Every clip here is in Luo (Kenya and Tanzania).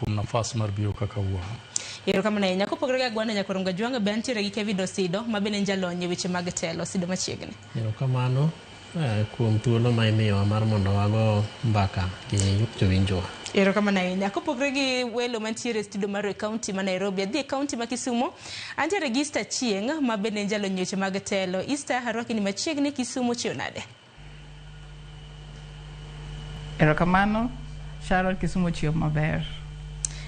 kuom nafas mar biro kaka wuon. Ero kama na kopogore ga gwana nyakoronga juanga be antiere gi Kevin Osido ma bende jalony e weche mag telo. Osido machiegni. Ero kamano kuom thuolo ma imiyowa mar mondo wago mbaka gi jowinjwa. Ero kama na kopogore gi welo mantiere e studio mar county ma Nairobi adhi e county ma Kisumu antiere gi Easter Chieng ma bende jalony e weche mag telo. Easter harwaki ni machiegni Kisumu chionade. Ero kamano Sharon Kisumu chiyo maber.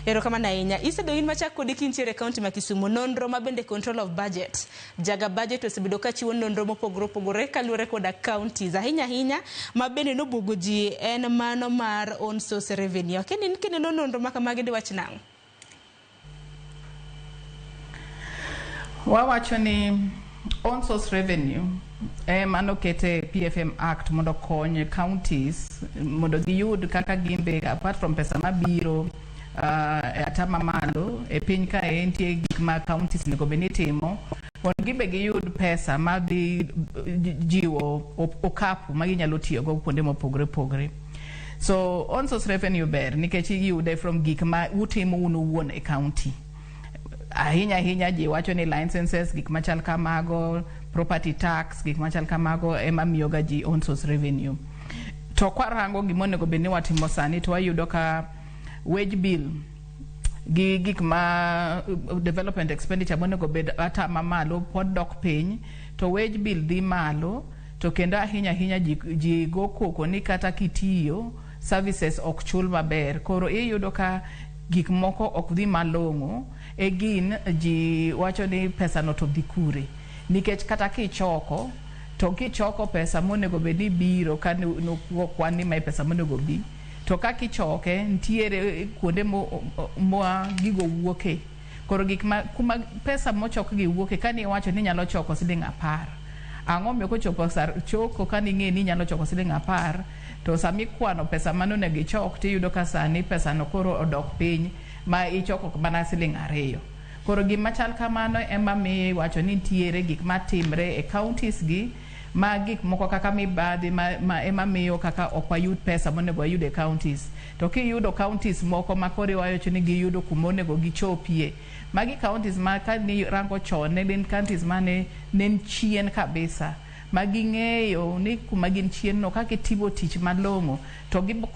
Ero kama na Easter do in machak kodi kintiere county ma Kisumu nonro ma bende control of budget. Jaga budget osebedo ka chiwo nonro mopogore kaluwore koda counties ahinya ma bende nobugo ji en mano mar own source revenue. Kene nonro ma kamagi di wach nang'o? Wawacho ni own source revenue mano kete PFM Act mondo konye counties mondo giyud kaka gimbe apart from pesa mabiro atama malo e piny ka entie gik ma counties nego benitimo mondo gibe giyud pesa ma dhi jiwo okapu ma ginyalo tiyo go kuonde mopogore. So own source revenue ber nikech iyude from gik ma utimo uwuon e county. Ahinya ji wacho ni licenses gik machal kamago, property tax gik machal kamago ema miyoga ji own source revenue. To kwarango gimonego beni watimo sani to wayudo ka wage bill gi gik ma development expenditure monego bed ata mamalo pod dok piny to wage bill dhi malo to kendo ahinya ji go koko ni kata kitiyo services ok chul maber koro iyudo ka gik moko ok dhi malong'o e gin ji wacho ni pesa no to dhi kure nikech kata kichoko pesa monego bedi biro ka no kwan ni mai pesa monego bi to ka kichoke ntiere kuonde mo gigo wuoke koro gik ma kuma pesa mochok gi wuoke kani wacho ni nyalo choko siling 10 ang'o me ko chopo sar choko kani ng'e ni nyalo choko siling 10 to sami kwano pesa mano ne gichok tiyudo ka sani pesa no koro odok piny ma ichoko mana siling 2 koro gima chal kamano ema mi wacho ni ntiere gik matimre e counties gi ma gik moko kaka mibadhi ma ema miyo kaka okwayud pesa monego ayude counties to kiyudo counties moko makore wacho ni giyudo kumonego gichopie magi counties ma ka ni rango chon ne gin counties mane nen chien kabisa magi ng'eyo ni kuma gin chien no kaka timo tich malong'o to gibo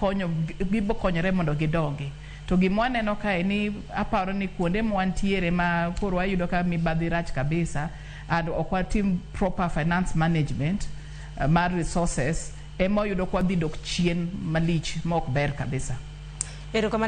konyore mondo gidongi to gimwaneno kae ni aparo ni kuonde mwantiere ma koro ayudo ka mibadhi rach kabisa and okwatim proper finance management mar resources emo yudo kwa dhi dok chien malich mok ber kabisa. Ero kama